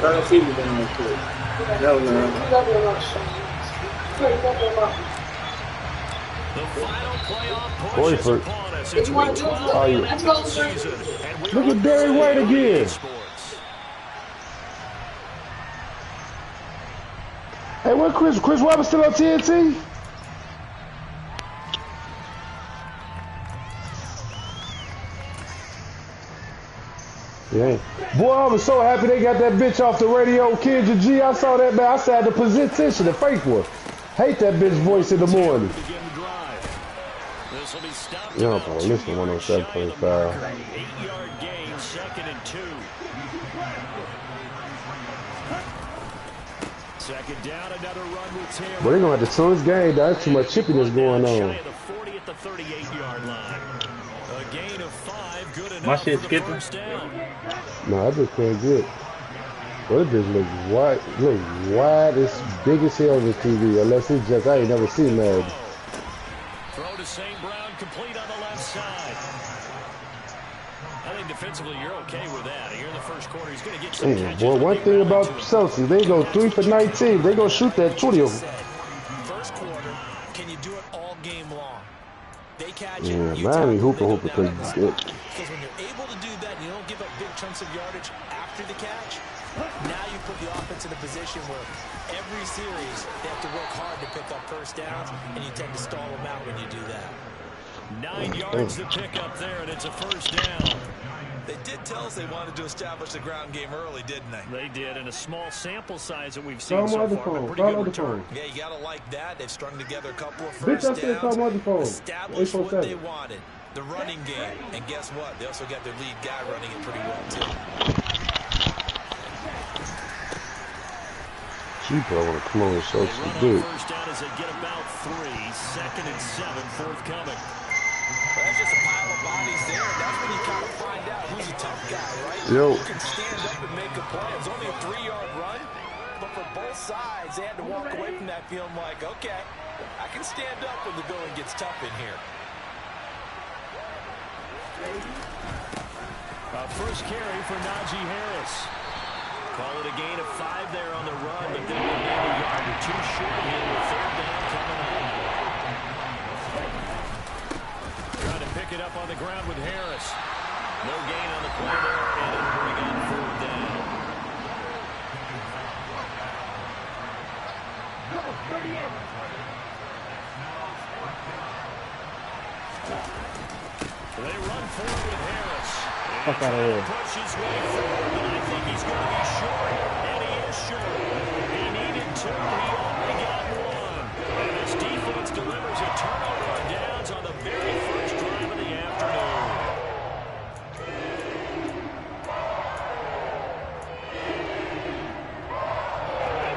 Cada film tenemos que no, no. Boyford. Oh, you. Look at Barry White again. Hey, what Chris Roberts still on TNT? Yeah. Boy, I was so happy they got that bitch off the radio, Kendra G. I saw that, man. I said the position, the fake one. Hate that bitch voice in the morning. Yo, bro, listen, 107.5. 8-yard gain, 2nd and 2. Second down, another run with Taylor. But they're going to have to tune this game. That's too much chippiness going on. The 40 at the 38-yard line. A gain of 5, good enough. My shit skipping. No, I just can't get. Well, it just looks wide as big as hell on the TV. Unless it's just, I ain't never seen Madden. Throw to St. Brown, complete on the left side. I think defensively you're okay with that. Here in the first quarter, he's going to get some catches. Boy, one thing about Celtics, they go 3 for 19. They gonna shoot that 20. First quarter, can you do it all game long? They catch it. Yeah, Miami hooper because because when you're able to do that, you don't give up big chunks of yardage after the catch. Now you put the offense in a position where every series they have to work hard to pick up first downs, and you tend to stall them out when you do that. 9 yards to pick up there, and it's a first down. They did tell us they wanted to establish the ground game early, didn't they? They did, in a small sample size that we've seen so far. Pretty good return. Yeah, you gotta like that. They've strung together a couple of first downs, established what they wanted, the running game, and guess what? They also got their lead guy running it pretty well too. Cheaper, I want to close so good. First down as they get about 3, 2nd and 7, forthcoming. Well, that's just a pile of bodies there. That's when you kind of find out who's a tough guy, right? Yo. Who can stand up and make a play. It's only a 3-yard run, but for both sides, they had to walk away from that feeling like, okay, I can stand up when the going gets tough in here. First carry for Najee Harris. Call it a gain of 5 there on the run, but they will be a yard or 2 short here with 3rd down coming up. Trying to pick it up on the ground with Harris. No gain on the play there, and it'll bring on 4th down. They run forward with Harris. Fuck out of here. Push his way forward, but I think he's going to be short, and he is short. He needed 2, he only got 1. And his defense delivers a turnover on downs on the very first drive of the afternoon.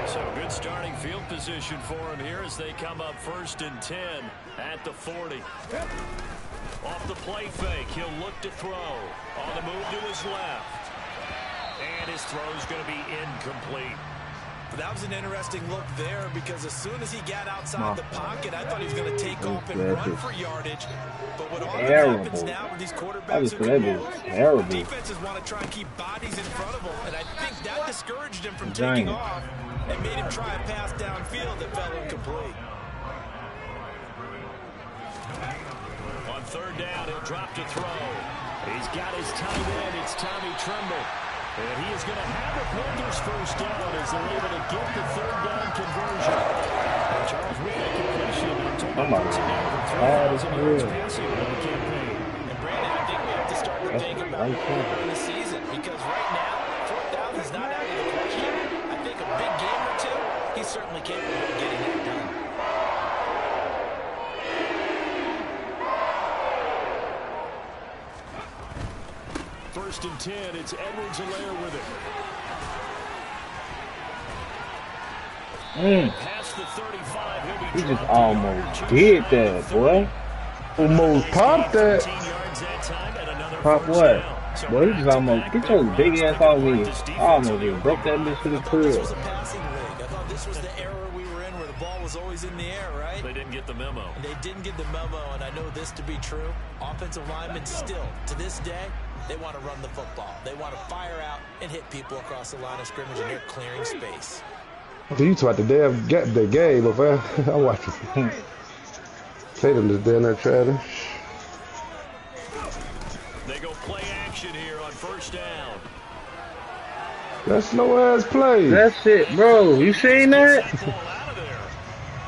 So good starting field position for him here as they come up 1st and 10 at the 40. Off the play fake, he'll look to throw. On the move to his left. And his throw's going to be incomplete. That was an interesting look there because as soon as he got outside the pocket, I thought he was going to take off and run for yardage. But what often happens now with these quarterbacks who can move, defenses want to try and keep bodies in front of him. And I think that discouraged him from taking off and made him try a pass downfield that fell incomplete. On 3rd down, he'll drop to throw. He's got his tight end. It's Tommy Tremble. And he is going to have the Panthers first down as they're able to get the 3rd down conversion. And Charles, with that completion, puts it down for 3,000 yards passing on the campaign. And Brandon, I think we have to start to think about it later in the season because right now, 4,000 is not out of the question. I think a big game or 2, he's certainly capable of getting that done. First and 10, it's Edwards-Helaire with it. Past the 35, he'll be He just almost did that, boy. Almost popped that. Pop what? Boy, he just almost, get your big ass off me. Almost just broke that bitch to the crib. This was a passing league. I thought this was the era we were in where the ball was always in the air, right? They didn't get the memo. And they didn't get the memo, and I know this to be true. Offensive linemen still, to this day, They want to run the football. They want to fire out and hit people across the line of scrimmage, and they're clearing space. So you talk the damn the game, but I'm watching. Tatum just down there trying. They go play action here on first down. That slow ass play. That's it, bro. You seen that?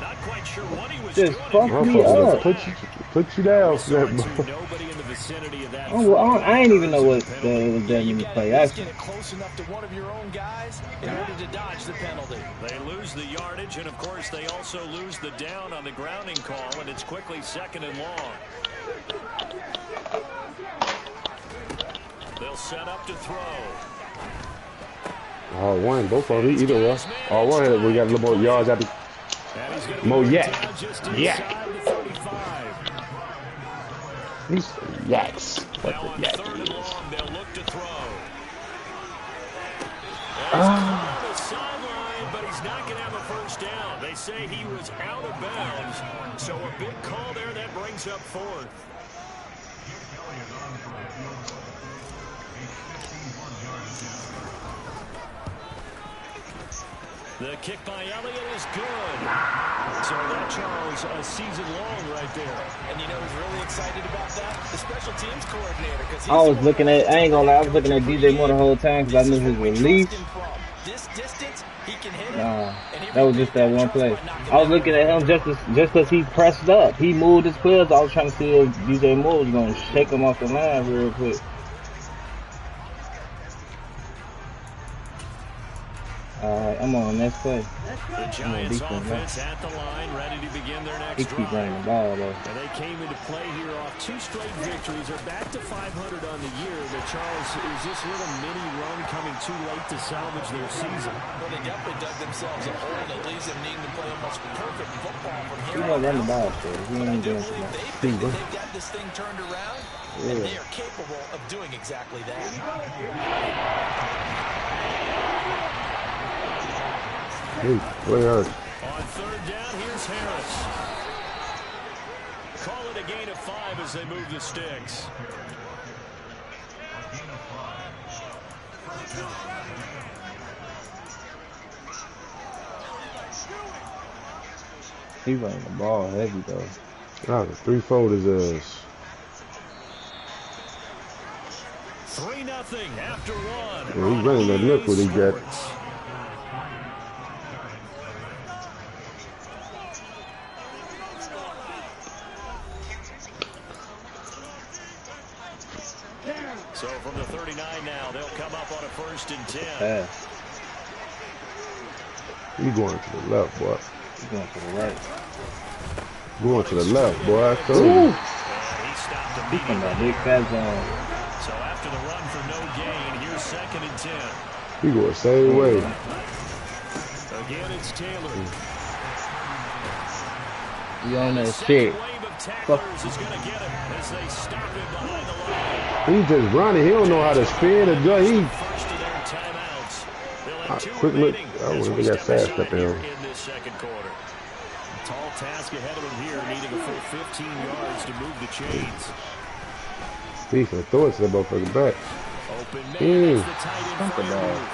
Not quite sure what he was Just doing. fuck me up. Put you down. Nobody in the vicinity of that. I ain't even know what was done in the play. Get it close enough to one of your own guys in order to dodge the penalty. They lose the yardage, and of course they also lose the down on the grounding call, and it's quickly 2nd and long. They'll set up to throw. Oh, one, both of them, either way. Oh, one, we got a little more yards out the more yak. These yaks. What the yak is. They'll look to throw. But he's not going to have a first down. They say he was out of bounds. So a big call there that brings up 4th. The kick by Elliott is good. So that, Charles, a season long right there. And you know who's really excited about that? The special teams coordinator. I was looking at, I ain't gonna lie, I was looking at DJ Moore the whole time because I knew his release. This distance, he can hit that was just that one play. I was looking at him just because he pressed up. He moved his players. I was trying to see if DJ Moore was going to shake him off the line real quick. Alright, I'm on next play. The Giants offense at the line, ready to begin their next drive. He keep running the ball, though. And they came into play here off 2 straight victories. They're back to 500 on the year. But Charles, is this little mini run coming too late to salvage their season? Well, they definitely dug themselves a hole that leaves them needing to play almost perfect football from here. He won't run the ball, so he ain't doing too much. They've got this thing turned around, and they are capable of doing exactly that. Play hard. On 3rd down, here's Harris. Call it a gain of 5 as they move the sticks. He running the ball heavy, though. Oh, the 3-4 is us. 3-0 after 1. Yeah, he's running that look what he got. So from the 39 now, they'll come up on a 1st and 10. You going to the left, boy. He's going to the right. Going to the left, boy. I told you. He stopped He from that big fat zone. So after the run for no gain, here's 2nd and 10. He going the same way. Again, it's Taylor. You on that shit. Fuck. Is going to get him as they stop him behind the line. He just running. He don't know how to spin or do. He First of their timeouts. They'll have 2 quick look. remaining I as wouldn't we think step that fast aside up there. here in this 2nd quarter. A tall task ahead of him here, needing a full 15 yards to move the chains. He's going to throw it to the motherfucker back. Open man, that's the tight end for the move.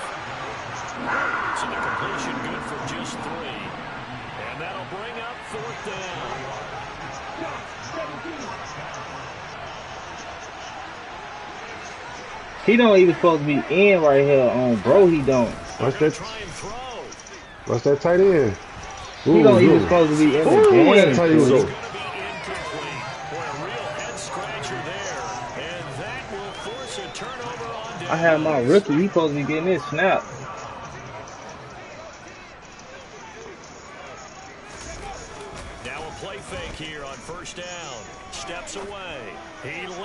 So the completion good for just 3. And that'll bring up 4th down. He don't even supposed to be in right here, bro. He don't. What's that tight end? Ooh, he don't even supposed to be in the game. That tight end go. I have my rookie. He supposed to be getting his snap. Now a play fake here on 1st down. Steps away.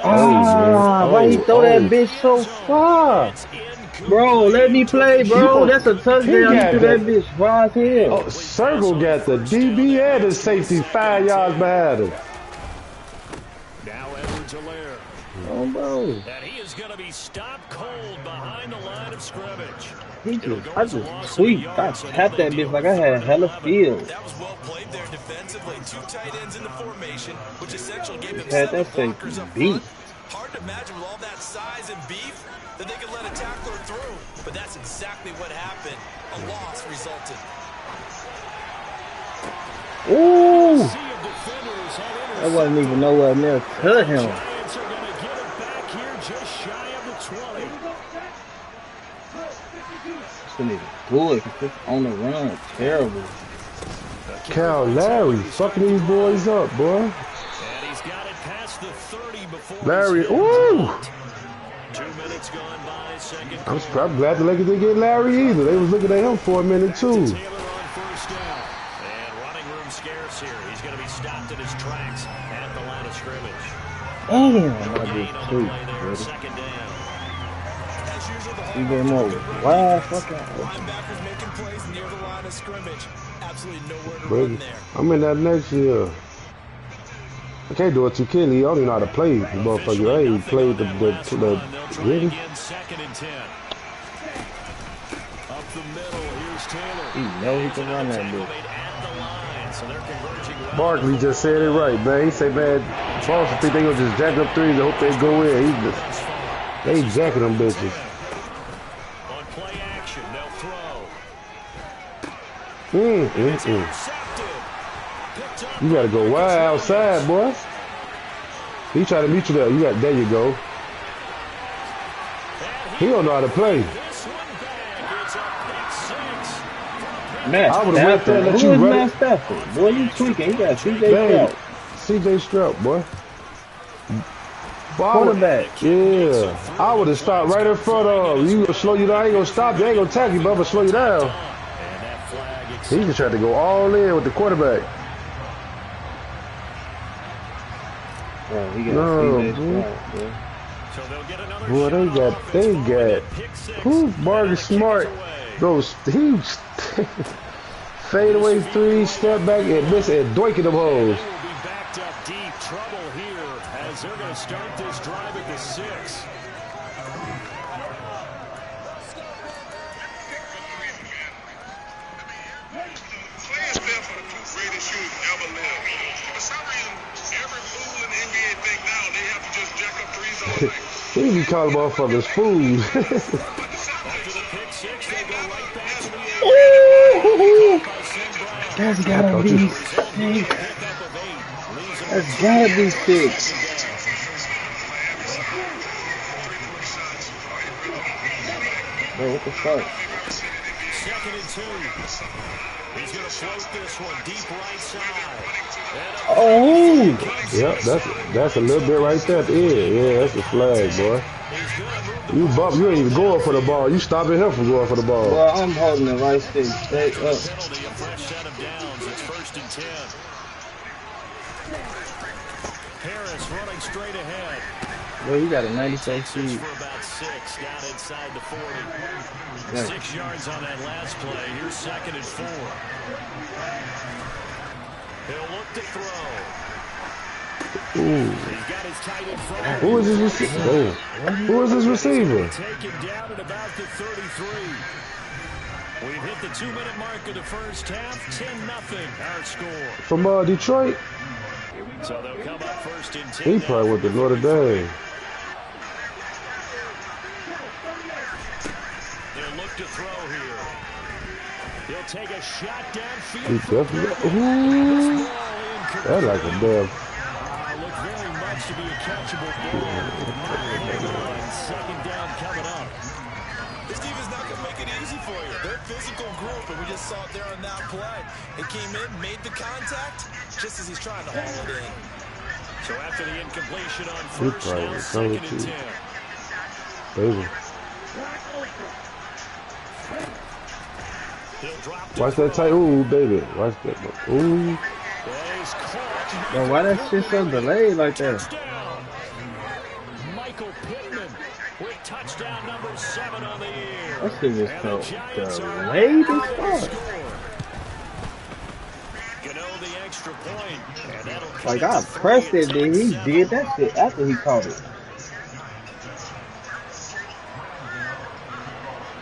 Why he throw that bitch so far? Bro, let me play, bro. That's a touchdown. He threw that bitch far as hell. Oh, Circle got the DB and the safety 5 yards behind him. Now Edwards-Helaire. Oh, bro. And he is going to be stopped cold behind the line of scrimmage. I just tweaked. I tapped that bitch like I had hella field. That was well played there defensively. 2 tight ends in the formation, which essentially gave them Had 7 that blockers safety up beat. front. Hard to imagine with all that size and beef that they could let a tackler through. But that's exactly what happened. A loss resulted. Ooh! That wasn't even nowhere near to him. Giants are going to get it back here just shy of the 20. Still need to do it. It's on the run. Terrible. Cal Larry fucking these boys up, boy. And he's got it past the 30 before Larry, ooh! 2 minutes gone by, second. I'm glad the Lakers didn't get Larry either. They was looking at him for a minute too. Taylor on first down. And running room scarce here. He's going to be stopped in his tracks at the line of scrimmage. Damn, I Gain just on the tweaked, play there, buddy. second down. As usual, the Even more wild fucking. linebackers making plays near the line of scrimmage. Absolutely nowhere to But run there. I'm in that next year. I can't do it too keenly. I don't even know how to play the motherfucker. I ain't played the really? Second and 10. Up the middle, here's Taylor. He know he can run that bitch. At the line, so they're converging well. Barkley just said it right, man. He said, man, Boston think they gonna just jack up threes and hope they go in. They jacking them bitches. On play action, they'll throw. Mm. You gotta go wide outside, boy. He try to meet you there. There you go. He don't know how to play. Man, I would've went there and let who you is run Matt it. Stafford? Boy, you tweaking. He got CJ Dang. Stroud. CJ Stroud, boy. Quarterback. Yeah. I would have stopped right in front of you. Slow you down. I ain't gonna stop you. I ain't gonna tackle you, but I'm gonna slow you down. And that flag He just tried to go all in with the quarterback. Bro, he got No, CJ boy. Stroud, boy. So they'll get another Boy, they got who's Marcus Smart? Those he fade away three, step back and miss and doinking them hoes. They will be backed up deep. Trouble here as they're going to start this drive at the 6. Players there for the two greatest shoes ever lived. For some reason, every fool in the NBA think now they have to just jack up threes all night. He be calling motherfuckers food. After the pick 6, they go right back to the That's gotta be 6. That's gotta be 6. Bro, what the fuck? Second and 2. He's going to float this one deep right side. Oh! Yep, that's a little bit right there at the end. Yeah, that's a flag, boy. You ain't even going for the ball. You stopping him from going for the ball. Well, I'm holding the right stick straight up. Penalty, a fresh set of downs. It's first and 10. Harris running straight ahead. Bro, you got a 96 speed. For about 6 down inside the 40. Yeah. 6 yards on that last play. Here's second and 4. He'll look to throw. Ooh. He's got his tight in front. Who is this receiver? Who is this receiver? Taken down at about the 33. We've hit the 2-minute mark of the first half. 10-0 our score. From Detroit? So they'll come up first and 10. He probably went to Notre Dame. They'll look to throw here. He'll take a shot downfield. He definitely. Ooh. That's like a damn. Look very much to be a catchable ball. Second down coming up. This defense not going to make it easy for you. They're a physical group, and we just saw it there on that play. He came in, made the contact, just as he's trying to haul it in. So after the incompletion on He first probably down, was second coming and too. 10. Baby. He'll drop to Watch that tight. Ooh, baby. Watch that. Ooh. He's caught. Bro, why that shit so delayed like that? Touchdown. Michael Pittman with touchdown number 7 on the year. That shit just And so the Giants are delayed on as the fuck. score. Gano the extra point. And that'll cut Like, it I to pressed it, 3 then and he 7. did that shit after he caught it.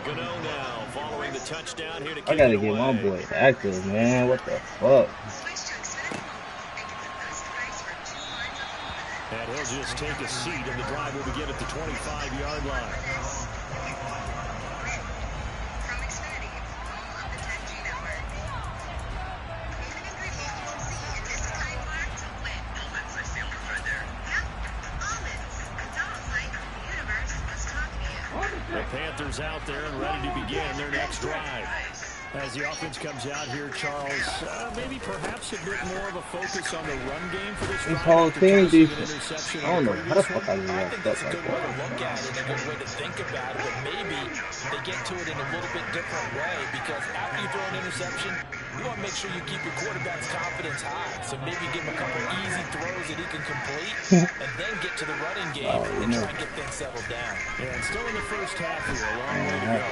Gano now following the touchdown here to I kick gotta it get my away. boy active, man. What the fuck? And he'll He'll just take a seat, and the drive will begin at the 25-yard line. The Panthers out there and ready to begin their next drive. As the offense comes out here, Charles, maybe perhaps a bit more of a focus on the run game for this whole thing, interception. I don't know how the fuck I do I that think that's a stuff good like way that. to look at it and a good way to think about it, but maybe they get to it in a little bit different way, because after you throw an interception, you want to make sure you keep your quarterback's confidence high. So maybe give him a couple easy throws that he can complete and then get to the running game and try and get things settled down. Yeah, and still in the first half here, a long way to go.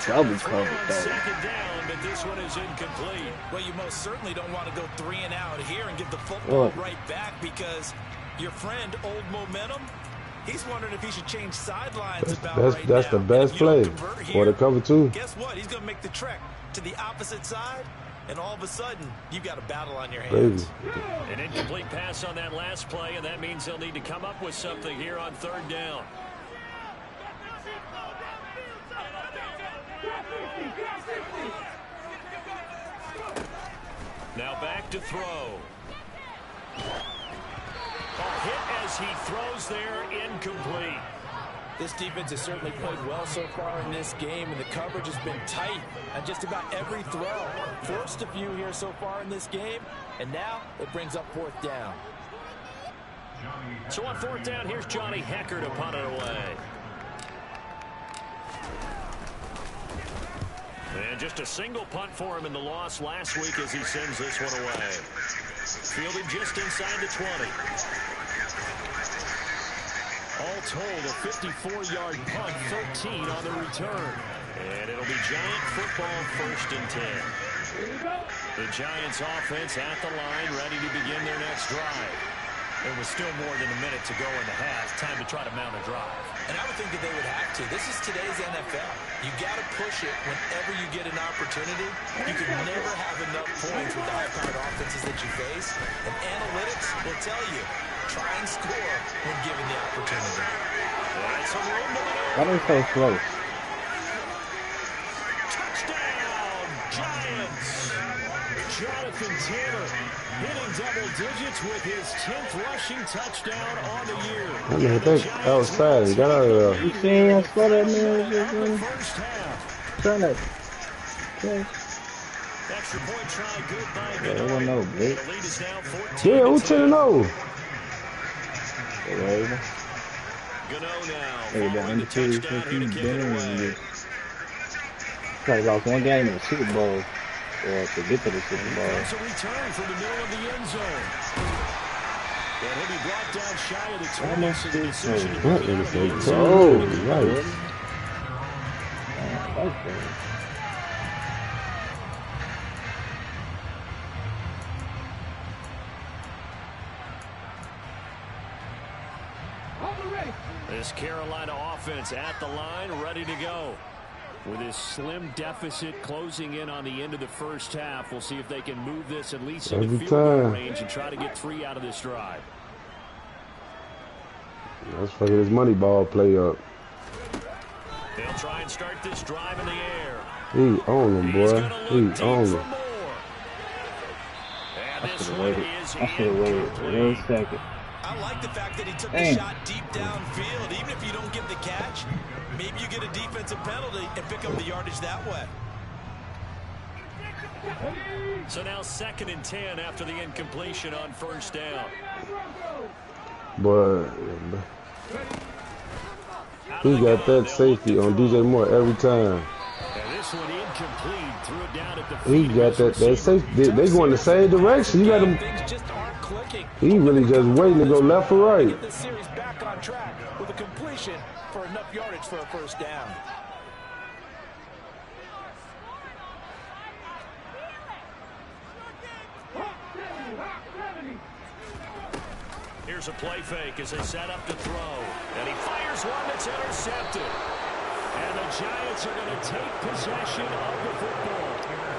Double covered though. Second down, but this one is incomplete. Well, you most certainly don't want to go 3 and out here and give the football right back, because your friend, Old Momentum, he's wondering if he should change sidelines That's the best play for the cover 2. Guess what? He's going to make the trek to the opposite side, and all of a sudden, you've got a battle on your hands. An incomplete pass on that last play, and that means they'll need to come up with something here on third down. Now back to throw. A hit as he throws there, incomplete. This defense has certainly played well so far in this game, and the coverage has been tight on just about every throw. Forced a few here so far in this game, and now it brings up fourth down. So on fourth down, here's Johnny Hecker to punt it away. And just a single punt for him in the loss last week as he sends this one away. Fielded just inside the 20. All told, a 54-yard punt, 13 on the return. And it'll be Giant football, 1st and 10. The Giants offense at the line, ready to begin their next drive. There was still more than a minute to go in the half. Time to try to mount a drive. And I would think that they would have to. This is today's NFL. You got to push it whenever you get an opportunity. You can never have enough points with the high-powered offenses that you face. And analytics will tell you, try and score when given the opportunity. Why are they so close? Touchdown, Giants! Jonathan Taylor hitting double digits with his 10th rushing touchdown on the year. I mean, I think outside, he got out of there. You seen how slow that man was? First half. Trying to. Extra point try good by Yeah, they don't know, bitch. The lead is now 14. Yeah, who 10-0? Gano now. Hey, the undefeated 15 been probably lost one game in the Super Bowl, or to get to the Super Bowl. It's a return from the middle of the end zone. And he'll be brought down shy of the 20. So the decision to What bring is it out it? of the Oh, end zone. right. This Carolina offense at the line, ready to go. With this slim deficit closing in on the end of the first half, we'll see if they can move this at least into Every field goal time. range and try to get 3 out of this drive. Let's fucking his money ball play up. They'll try and start this drive in the air. He on him, He's boy. gonna He look deep on for him. more. And I this should one have waited. is I should have waited incomplete. 1 second. I like the fact that he took Dang. the shot deep downfield. Even if you don't get the catch, maybe you get a defensive penalty and pick up the yardage that way. So now 2nd and 10 after the incompletion on first down. But he got that safety on DJ Moore every time. And this one incomplete. Threw it down at the He feet of got his that receiver. safety. They going the same direction. You got him. Things just aren't clicking. He really just waiting to go left or right. Get this series back on track with a completion for enough yardage for a first down. Here's a play fake as they set up to throw. And he fires one that's intercepted. And the Giants are going to take possession of the football.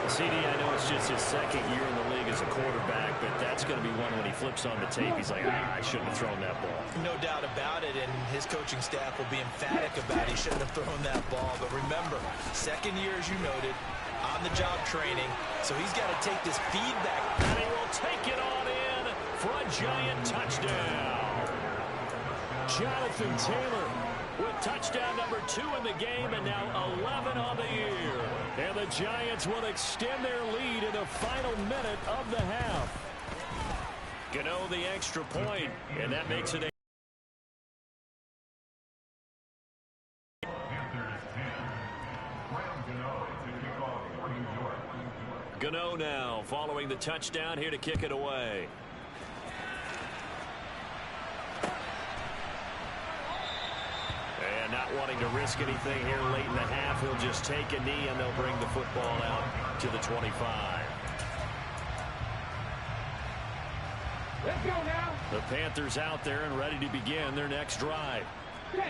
CD, I know it's just his second year in the league as a quarterback, but that's going to be one when he flips on the tape. He's like, I shouldn't have thrown that ball. No doubt about it, and his coaching staff will be emphatic about he shouldn't have thrown that ball. But remember, second year, as you noted, on-the-job training, so he's got to take this feedback. And he will take it on in for a Giant touchdown. Jonathan Taylor with touchdown number 2 in the game, and now 11 on the year. And the Giants will extend their lead in the final minute of the half. Gano the extra point, and that makes it a Gano now following the touchdown here to kick it away. And not wanting to risk anything here late in the half, he'll just take a knee and they'll bring the football out to the 25. Let's go now. The Panthers out there and ready to begin their next drive.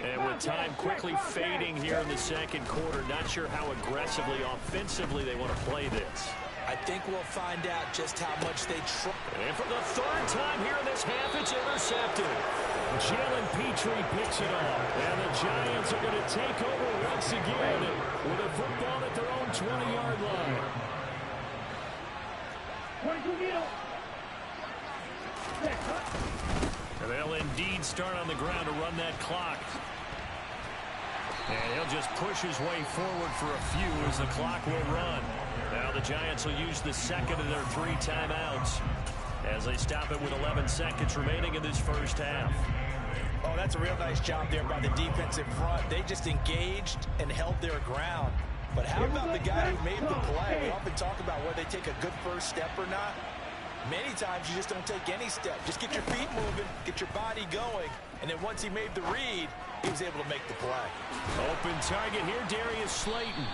And with time quickly fading here in the second quarter, not sure how aggressively, offensively they want to play this. I think we'll find out just how much they try. And for the third time here in this half, it's intercepted. Jalen Petrie picks it off. And the Giants are going to take over once again with a football at their own 20-yard line. And they'll indeed start on the ground to run that clock. And he'll just push his way forward for a few as the clock will run. Now the Giants will use the second of their 3 timeouts as they stop it with 11 seconds remaining in this first half. Oh, that's a real nice job there by the defense in front. They just engaged and held their ground. But how about the guy who made the play? We often talk about whether they take a good first step or not. Many times you just don't take any step. Just get your feet moving, get your body going, and then once he made the read, he was able to make the play. Open target here, Darius Slayton.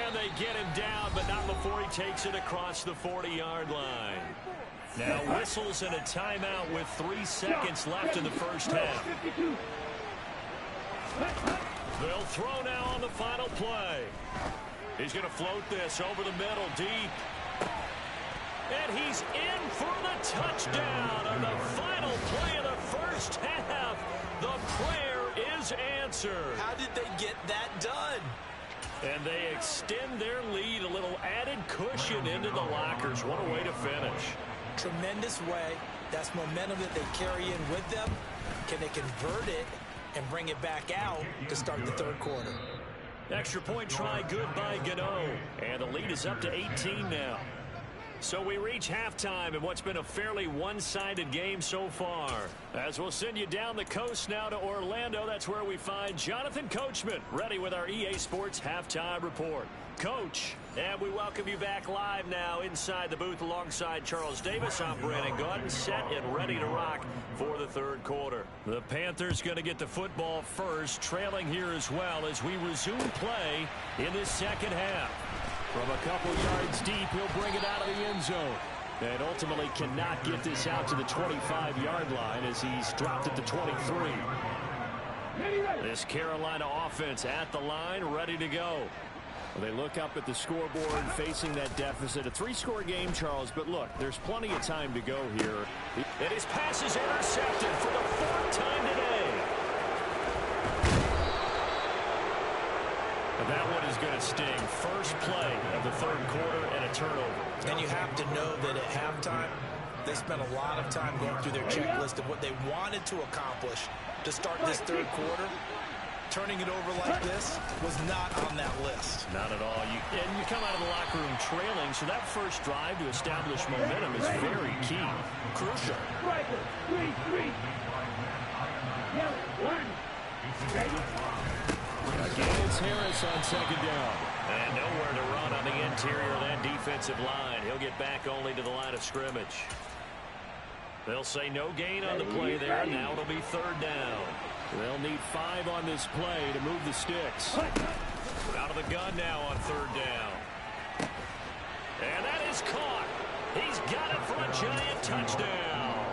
And they get him down, but not before he takes it across the 40-yard line. Now whistles and a timeout with 3 seconds left in the first half. They'll throw now on the final play. He's going to float this over the middle, deep. And he's in for the touchdown on the final play of the first half. The prayer is answered. How did they get that done? And they extend their lead, a little added cushion into the lockers. What a way to finish. Tremendous way. That's momentum that they carry in with them. Can they convert it and bring it back out to start the third quarter? Extra point try good by Gano. And the lead is up to 18 now. So we reach halftime in what's been a fairly one-sided game so far. As we'll send you down the coast now to Orlando, that's where we find Jonathan Coachman ready with our EA Sports Halftime Report. Coach, and we welcome you back live now inside the booth alongside Charles Davis. I'm Brandon Gordon, set and ready to rock for the third quarter. The Panthers going to get the football first, trailing here as well as we resume play in this second half. From a couple yards deep, he'll bring it out of the end zone. And ultimately cannot get this out to the 25-yard line as he's dropped at the 23. This Carolina offense at the line, ready to go. Well, they look up at the scoreboard facing that deficit. A 3-score game, Charles, but look, there's plenty of time to go here. And his pass is intercepted for the 4th time today. That one is going to sting. First play of the third quarter and a turnover. And you have to know that at halftime, they spent a lot of time going through their checklist of what they wanted to accomplish to start this third quarter. Turning it over like this was not on that list. Not at all. And you come out of the locker room trailing, so that first drive to establish momentum is very key. Crucial. Again, it's Harris on second down. And nowhere to run on the interior of that defensive line. He'll get back only to the line of scrimmage. They'll say no gain on the play there. Now it'll be third down. They'll need 5 on this play to move the sticks. Out of the gun now on third down. And that is caught. He's got it for a Giant touchdown.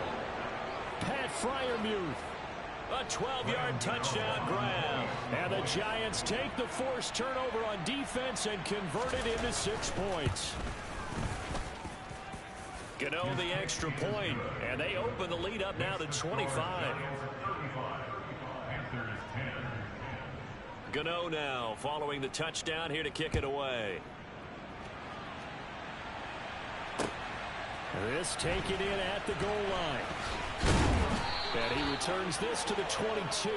Pat Freiermuth A 12-yard touchdown grab. And the Giants take the forced turnover on defense and convert it into 6 points. Gano the extra point, and they open the lead up now to 25. Gano now following the touchdown here to kick it away. This taken in at the goal line. And he returns this to the 22.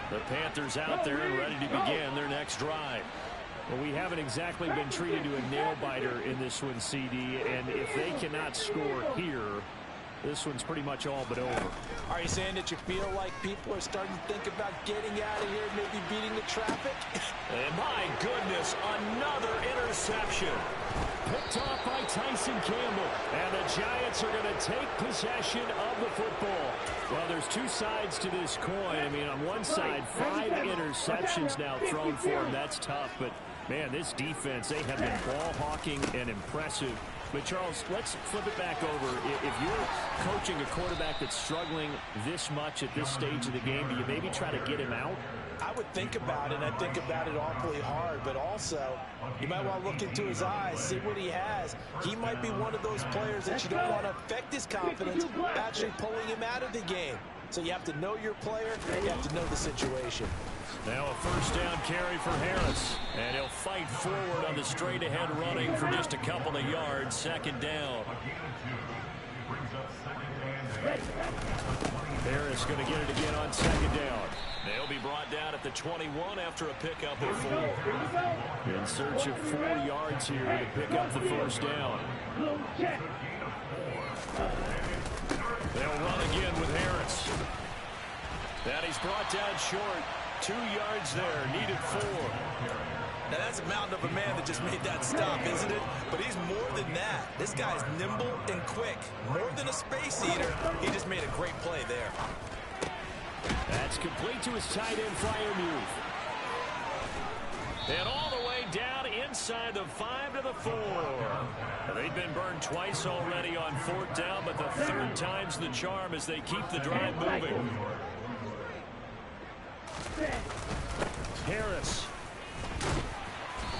The Panthers out there and ready to begin their next drive. Well, we haven't exactly been treated to a nail-biter in this one, CD, and if they cannot score here, this one's pretty much all but over. Are you saying that you feel like people are starting to think about getting out of here, maybe beating the traffic? And my goodness, another interception. Picked off by Tyson Campbell. And the Giants are going to take possession of the football. Well, there's two sides to this coin. I mean, on one side, 5 interceptions now thrown for him. That's tough. But, man, this defense, they have been ball hawking and impressive. But, Charles, let's flip it back over. If you're coaching a quarterback that's struggling this much at this stage of the game, do you maybe try to get him out? I would think about it, and I think about it awfully hard. But also, you might want to look into his eyes, see what he has. He might be one of those players that you don't want to affect his confidence, actually pulling him out of the game. So you have to know your player, you have to know the situation. Now a first down carry for Harris. And he'll fight forward on the straight-ahead running for just a couple of yards. Second down. Harris going to get it again on second down. They'll be brought down at the 21 after a pickup of 4. In search of 4 yards here to pick up the first down. They'll run again with Harris. And he's brought down short. 2 yards there, needed 4. Now that's a mountain of a man that just made that stop, isn't it? But he's more than that. This guy's nimble and quick. More than a space eater, he just made a great play there. That's complete to his tight end, Freiermuth. And all the way down inside the 5 to the 4. They've been burned twice already on 4th down, but the 3rd time's the charm as they keep the drive moving. Harris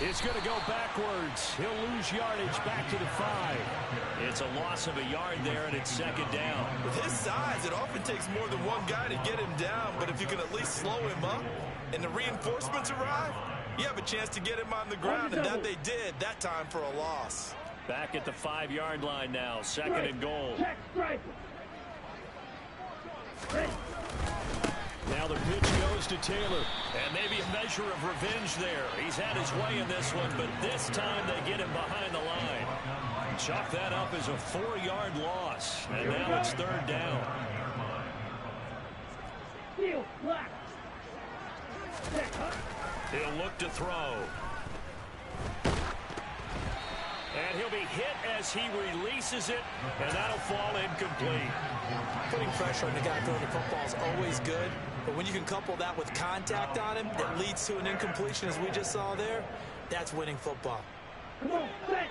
is going to go backwards. He'll lose yardage back to the 5. It's a loss of a yard there, and it's second down. With his size, it often takes more than one guy to get him down, but if you can at least slow him up and the reinforcements arrive, you have a chance to get him on the ground, and that they did that time for a loss. Back at the 5-yard line now, second and goal. Now the pitch goes to Taylor, and maybe a measure of revenge there. He's had his way in this one, but this time they get him behind the line. Chalk that up as a 4-yard loss, and now it's 3rd down. He'll look to throw. And he'll be hit as he releases it, and that'll fall incomplete. Putting pressure on the guy throwing the football is always good, but when you can couple that with contact on him that leads to an incompletion, as we just saw there, that's winning football. Come on, set.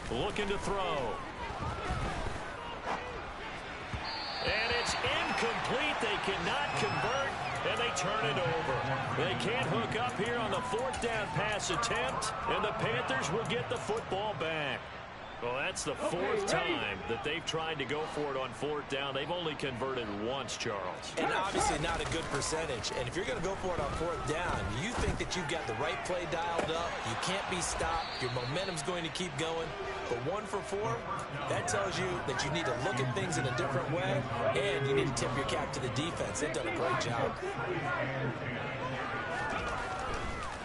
Looking to throw. And it's incomplete. They cannot convert, and they turn it over. They can't hook up here on the 4th down pass attempt, and the Panthers will get the football back. Well, that's the 4th time that they've tried to go for it on 4th down. They've only converted once, Charles. And obviously not a good percentage. And if you're going to go for it on 4th down, you think that you've got the right play dialed up. You can't be stopped. Your momentum's going to keep going. But 1 for 4, that tells you that you need to look at things in a different way, and you need to tip your cap to the defense. They've done a great job.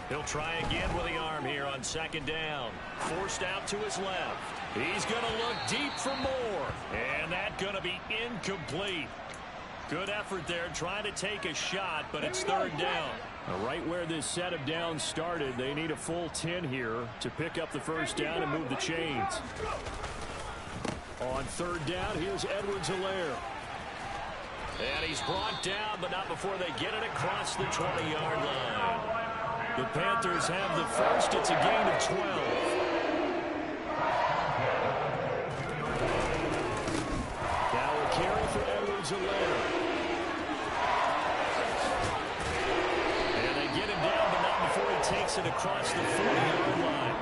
He'll try again with the arm here on 2nd down. Forced out to his left. He's going to look deep for more. And that's going to be incomplete. Good effort there, trying to take a shot, but it's third down. Right where this set of downs started, they need a full 10 here to pick up the first down and move the chains. On third down, here's Edwards-Helaire. And he's brought down, but not before they get it across the 20-yard line. The Panthers have the first. It's a gain of 12. Now a carry for Edwards-Helaire. And they get him down, but not before he takes it across the 40-yard line.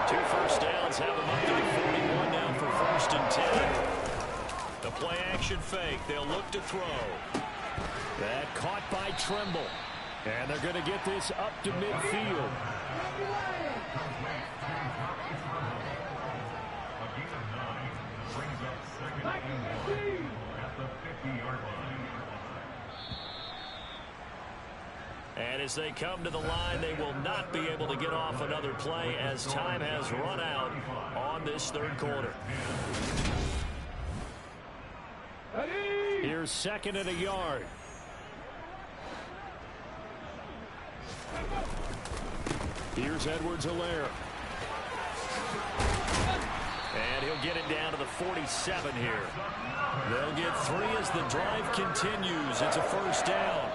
2 first downs have him up to the 41 now for first and 10. The play-action fake. They'll look to throw. That caught by Trimble. And they're going to get this up to midfield. And as they come to the line, they will not be able to get off another play as time has run out on this third quarter. Here's second and a yard. Here's Edwards-Helaire. And he'll get it down to the 47 here. They'll get 3 as the drive continues. It's a first down.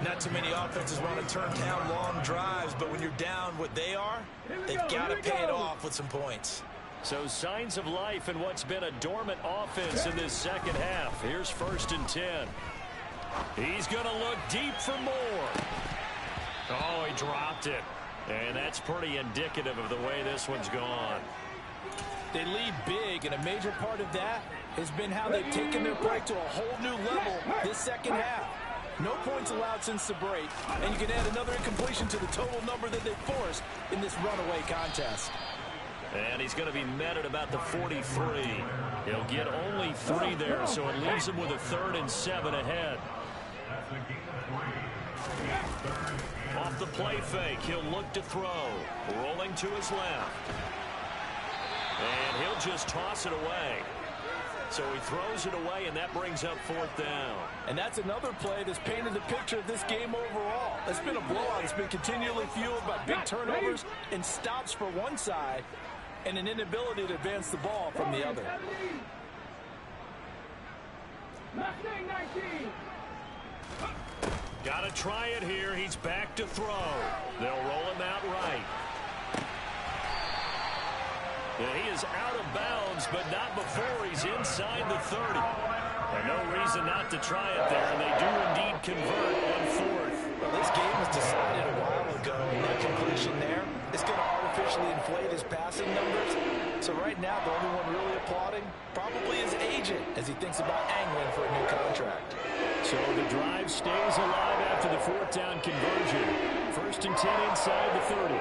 Not too many offenses want to turn down long drives, but when you're down what they are, they've got to pay it off with some points. So signs of life in what's been a dormant offense in this second half. Here's first and 10. He's going to look deep for more. Oh, he dropped it. And that's pretty indicative of the way this one's gone. They lead big, and a major part of that has been how they've taken their play to a whole new level this second half. No points allowed since the break, and you can add another incompletion to the total number that they forced in this runaway contest. And he's going to be met at about the 43. He'll get only 3 there, so it leaves him with a 3rd and 7 ahead. Off the play fake, he'll look to throw. Rolling to his left. And he'll just toss it away. So he throws it away, and that brings up 4th down. And that's another play that's painted the picture of this game overall. It's been a blowout. It's been continually fueled by big turnovers and stops for one side and an inability to advance the ball from the other. Got to try it here. He's back to throw. They'll roll him out right. And he is out of bounds, but not before he's inside the 30. And no reason not to try it there, and they do indeed convert on 4th. Well, this game was decided a while ago, and that completion there is going to artificially inflate his passing numbers. So right now, the only one really applauding probably his agent as he thinks about angling for a new contract. So the drive stays alive after the 4th down conversion. First and 10 inside the 30.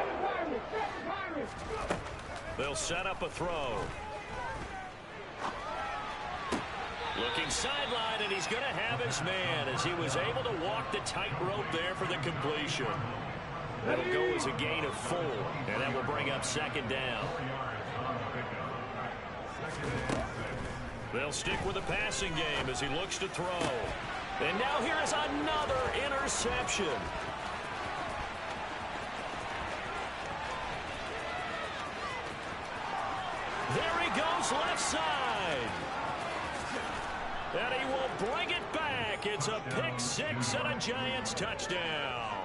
They'll set up a throw. Looking sideline, and he's going to have his man as he was able to walk the tightrope there for the completion. That'll go as a gain of 4, and that will bring up 2nd down. They'll stick with the passing game as he looks to throw. And now here is another interception. There he goes left side. And he will bring it back. It's a pick 6 and a Giants touchdown.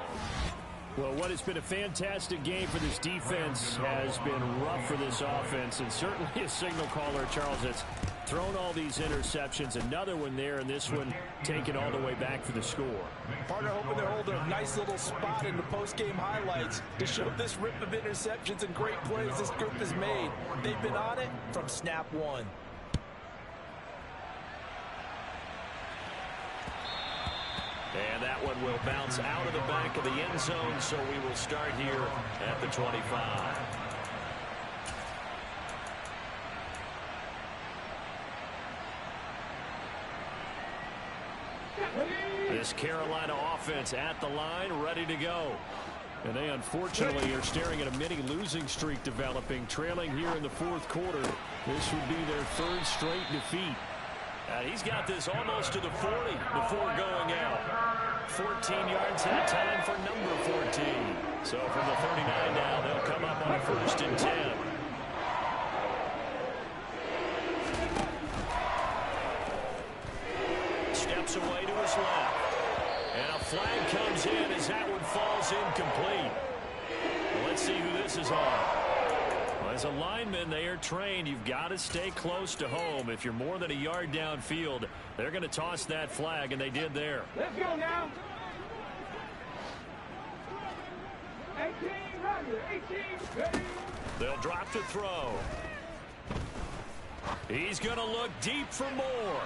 Well, what has been a fantastic game for this defense has been rough for this offense, and certainly a signal caller, Charles, that's thrown all these interceptions. Another one there, and this one taken all the way back for the score. Partner hoping they're holding a nice little spot in the post-game highlights to show this rip of interceptions and great plays this group has made. They've been on it from snap 1. And that one will bounce out of the back of the end zone, so we will start here at the 25. This Carolina offense at the line, ready to go. And they unfortunately are staring at a mini losing streak developing, trailing here in the 4th quarter. This would be their 3rd straight defeat. And he's got this almost to the 40 before going out. 14 yards that time for number 14. So from the 39 now, they'll come up on a 1st and 10. Steps away to his left. And a flag comes in as that one falls incomplete. Well, let's see who this is on. Well, as a lineman, they are trained. You've got to stay close to home. If you're more than a yard downfield, they're going to toss that flag, and they did there. Let's go now. 18, Roger. 18, ready. They'll drop to throw. He's going to look deep for more.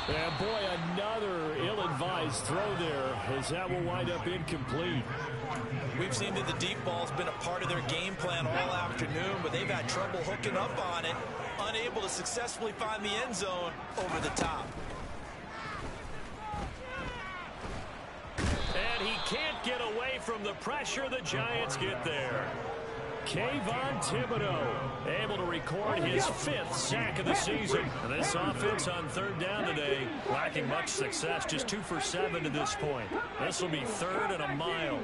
And boy, another ill-advised throw there as that will wind up incomplete. We've seen that the deep ball's been a part of their game plan all afternoon, but they've had trouble hooking up on it, unable to successfully find the end zone over the top. And he can't get away from the pressure. The Giants get there. Kayvon Thibodeau able to record his 5th sack of the season. And this offense on 3rd down today lacking much success, just 2 for 7 to this point. This will be 3rd and a mile.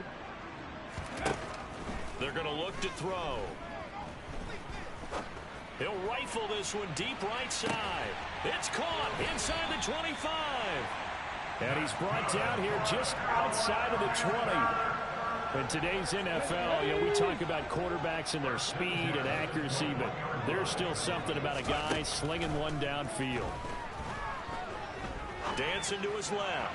They're going to look to throw. He'll rifle this one deep right side. It's caught inside the 25. And he's brought down here just outside of the 20. In today's NFL, you know, we talk about quarterbacks and their speed and accuracy, but there's still something about a guy slinging one downfield. Dancing to his left.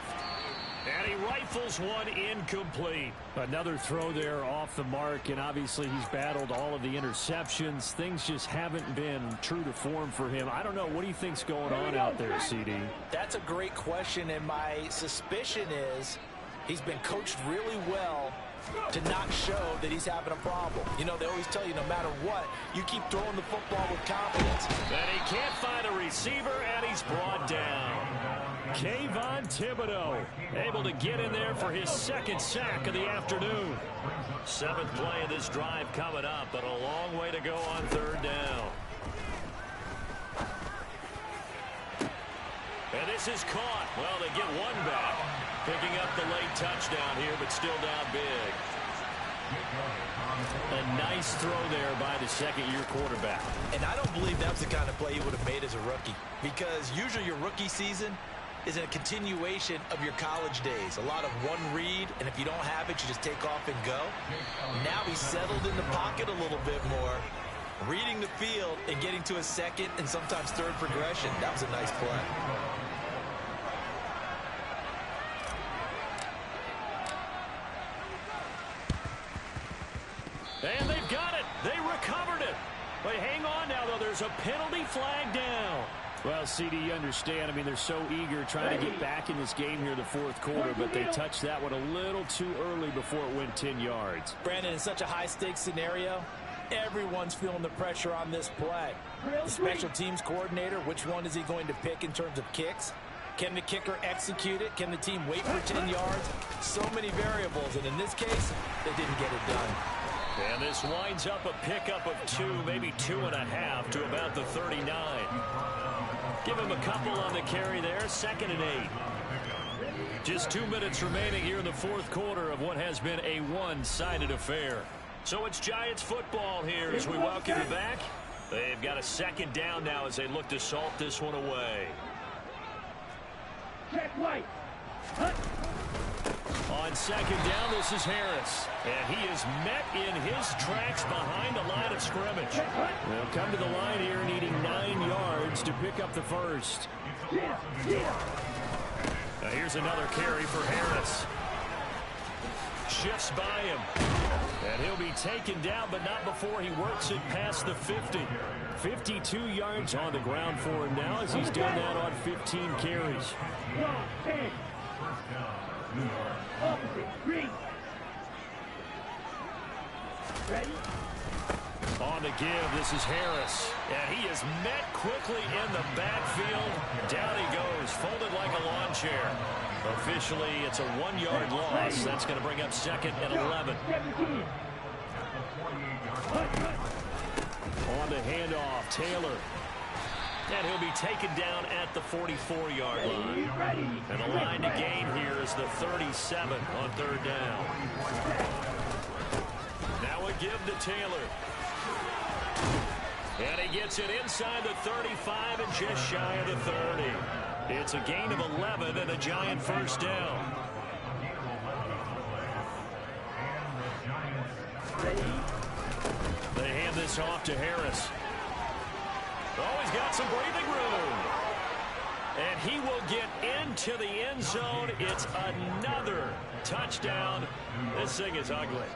And he rifles one incomplete. Another throw there off the mark, and obviously he's battled all of the interceptions. Things just haven't been true to form for him. I don't know. What do you think's going on out there, CD? That's a great question, and my suspicion is he's been coached really well to not show that he's having a problem. You know, they always tell you no matter what, you keep throwing the football with confidence. And he can't find a receiver, and he's brought down. Kayvon Thibodeau able to get in there for his 2nd sack of the afternoon. 7th play of this drive coming up, but a long way to go on 3rd down. And this is caught. Well, they get one back. Picking up the late touchdown here, but still down big. A nice throw there by the 2nd-year quarterback. And I don't believe that's the kind of play he would have made as a rookie, because usually your rookie season is a continuation of your college days. A lot of one read, and if you don't have it, you just take off and go. Now he's settled in the pocket a little bit more, reading the field and getting to a 2nd and sometimes 3rd progression. That was a nice play. And they've got it. They recovered it. But hang on now, though. There's a penalty flag down. Well, CD, you understand. I mean, they're so eager trying to get back in this game here in the 4th quarter, but they touched that one a little too early before it went 10 yards. Brandon, in such a high-stakes scenario, everyone's feeling the pressure on this play. The special teams coordinator, which one is he going to pick in terms of kicks? Can the kicker execute it? Can the team wait for 10 yards? So many variables, and in this case, they didn't get it done. And this winds up a pickup of 2, maybe 2.5 to about the 39. Give him a couple on the carry there, 2nd and 8. Just 2 minutes remaining here in the 4th quarter of what has been a one-sided affair. So it's Giants football here as we welcome you back. They've got a 2nd down now as they look to salt this one away. Check white. On 2nd down, this is Harris. And he is met in his tracks behind the line of scrimmage. They'll come to the line here needing 9 yards to pick up the 1st. Now here's another carry for Harris. Shifts by him. And he'll be taken down, but not before he works it past the 50. 52 yards on the ground for him now as he's done that on 15 carries. On the give, this is Harris. And he is met quickly in the backfield. Down he goes, folded like a lawn chair. Officially, it's a 1-yard loss. That's going to bring up 2nd and 11. On the handoff, Taylor. And he'll be taken down at the 44-yard line. And the line to gain here is the 37 on third down. Now a give to Taylor. And he gets it inside the 35 and just shy of the 30. It's a gain of 11 and a Giant first down. They hand this off to Harris. Oh, he's got some breathing room. And he will get into the end zone. It's another touchdown. This thing is ugly.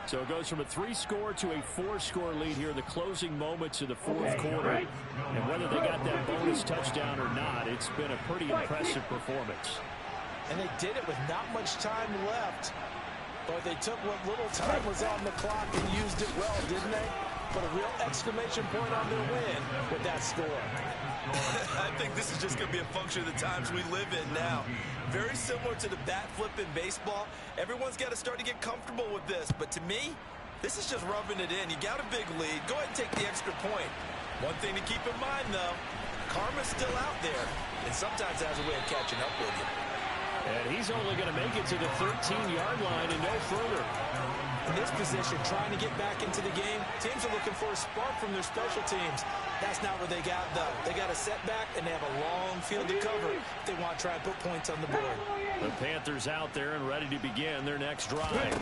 So it goes from a 3-score to a 4-score lead here in the closing moments of the fourth quarter. And whether they got that bonus touchdown or not, it's been a pretty impressive performance. And they did it with not much time left. But they took what little time was on the clock and used it well, didn't they? Put a real exclamation point on their win with that score. I think this is just going to be a function of the times we live in now. Very similar to the bat flip in baseball. Everyone's got to start to get comfortable with this. But to me, this is just rubbing it in. You got a big lead. Go ahead and take the extra point. One thing to keep in mind, though, karma's still out there. And sometimes has a way of catching up with you. And he's only going to make it to the 13-yard line and no further. In this position, trying to get back into the game, teams are looking for a spark from their special teams. That's not what they got, though. They got a setback, and they have a long field to cover if they want to try and put points on the board. The Panthers out there and ready to begin their next drive.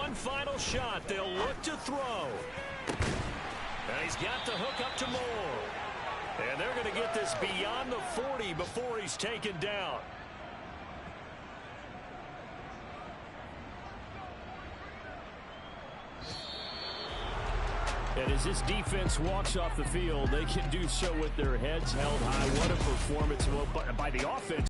One final shot. They'll look to throw. And he's got the hook up to Moore. And they're going to get this beyond the 40 before he's taken down. And as this defense walks off the field, they can do so with their heads held high. What a performance by the offense.